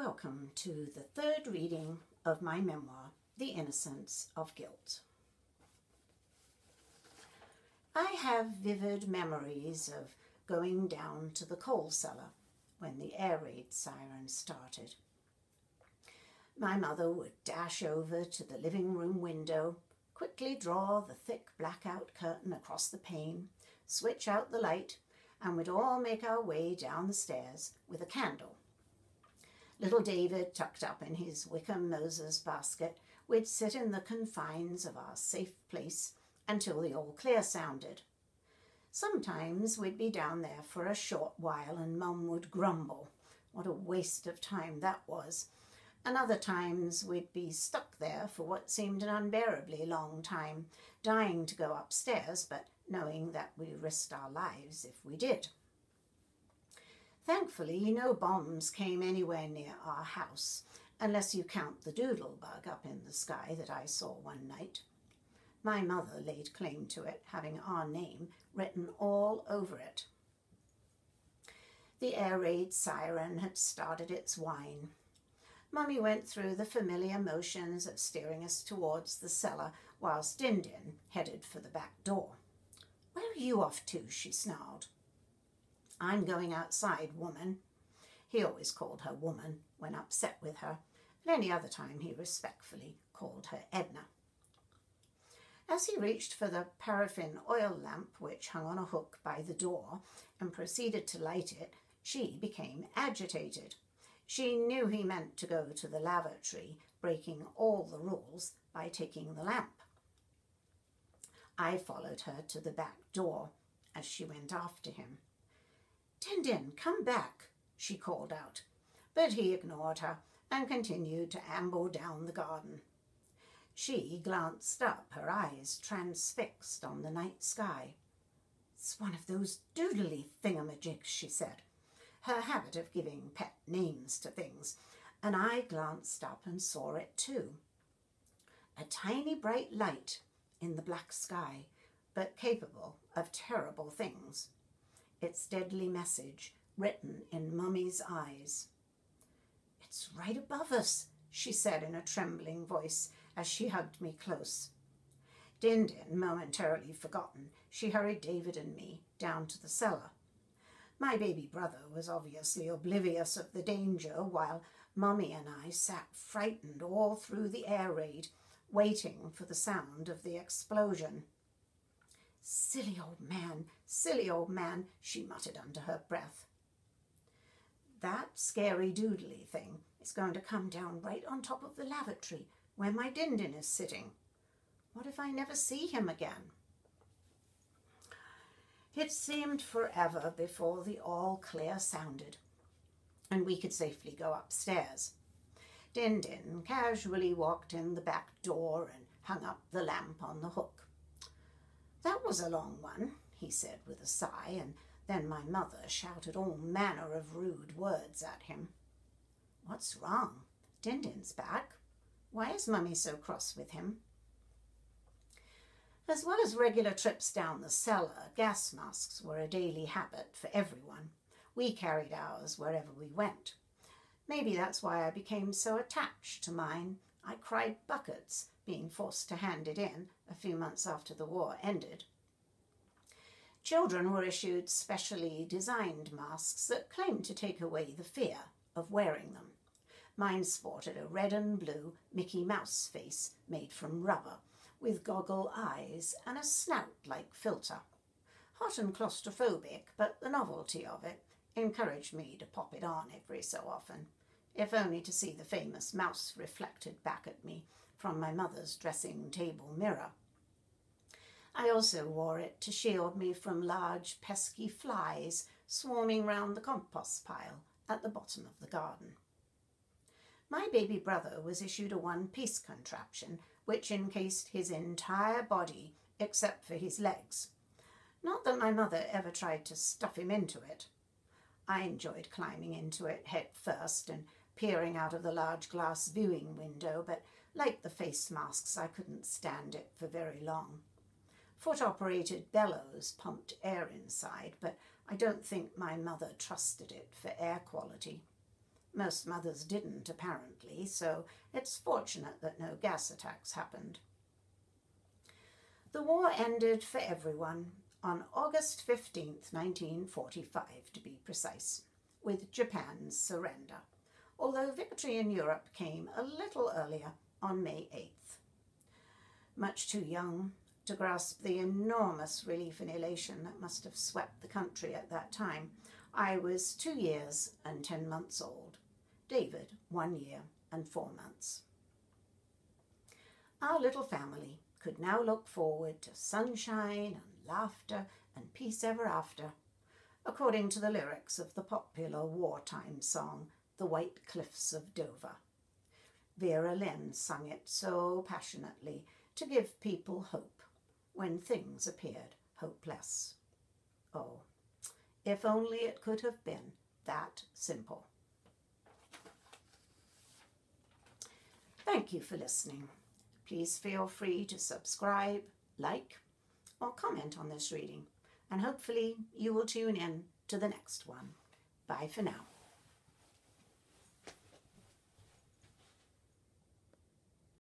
Welcome to the third reading of my memoir, The Innocence of Guilt. I have vivid memories of going down to the coal cellar when the air raid siren started. My mother would dash over to the living room window, quickly draw the thick blackout curtain across the pane, switch out the light, and we'd all make our way down the stairs with a candle. Little David, tucked up in his Wickham Moses basket, we'd sit in the confines of our safe place until the all clear sounded. Sometimes we'd be down there for a short while and Mum would grumble. What a waste of time that was. And other times we'd be stuck there for what seemed an unbearably long time, dying to go upstairs, but knowing that we risked our lives if we did. Thankfully, no bombs came anywhere near our house, unless you count the doodle bug up in the sky that I saw one night. My mother laid claim to it, having our name written all over it. The air raid siren had started its whine. Mummy went through the familiar motions of steering us towards the cellar, whilst Din headed for the back door. "Where are you off to?" she snarled. "I'm going outside, woman." He always called her woman when upset with her, but any other time he respectfully called her Edna. As he reached for the paraffin oil lamp which hung on a hook by the door and proceeded to light it, she became agitated. She knew he meant to go to the lavatory, breaking all the rules by taking the lamp. I followed her to the back door as she went after him. "Din, come back," she called out, but he ignored her and continued to amble down the garden. She glanced up, her eyes transfixed on the night sky. "It's one of those doodly thingamajigs," she said, her habit of giving pet names to things, and I glanced up and saw it too. A tiny bright light in the black sky, but capable of terrible things. Its deadly message written in Mummy's eyes. "It's right above us," she said in a trembling voice as she hugged me close. Din momentarily forgotten, she hurried David and me down to the cellar. My baby brother was obviously oblivious of the danger, while Mummy and I sat frightened all through the air raid, waiting for the sound of the explosion. Silly old man," she muttered under her breath. "That scary doodly thing is going to come down right on top of the lavatory where my Din is sitting. What if I never see him again?" It seemed forever before the all clear sounded, and we could safely go upstairs. Din casually walked in the back door and hung up the lamp on the hook. "That was a long one," he said with a sigh, and then my mother shouted all manner of rude words at him. "What's wrong? Din's back. Why is Mummy so cross with him?" As well as regular trips down the cellar, gas masks were a daily habit for everyone. We carried ours wherever we went. Maybe that's why I became so attached to mine. I cried buckets being forced to hand it in a few months after the war ended. Children were issued specially designed masks that claimed to take away the fear of wearing them. Mine sported a red and blue Mickey Mouse face made from rubber, with goggle eyes and a snout-like filter. Hot and claustrophobic, but the novelty of it encouraged me to pop it on every so often, if only to see the famous mouse reflected back at me from my mother's dressing table mirror. I also wore it to shield me from large pesky flies swarming round the compost pile at the bottom of the garden. My baby brother was issued a one-piece contraption which encased his entire body except for his legs. Not that my mother ever tried to stuff him into it. I enjoyed climbing into it head first and peering out of the large glass viewing window, but like the face masks, I couldn't stand it for very long. Foot-operated bellows pumped air inside, but I don't think my mother trusted it for air quality. Most mothers didn't, apparently, so it's fortunate that no gas attacks happened. The war ended for everyone on August 15th, 1945, to be precise, with Japan's surrender, although victory in Europe came a little earlier on May 8th. Much too young to grasp the enormous relief and elation that must have swept the country at that time, I was 2 years and 10 months old. David, 1 year and 4 months. Our little family could now look forward to sunshine and laughter and peace ever after, according to the lyrics of the popular wartime song, The White Cliffs of Dover. Vera Lynn sung it so passionately to give people hope when things appeared hopeless. Oh, if only it could have been that simple. Thank you for listening. Please feel free to subscribe, like, or comment on this reading, and hopefully you will tune in to the next one. Bye for now.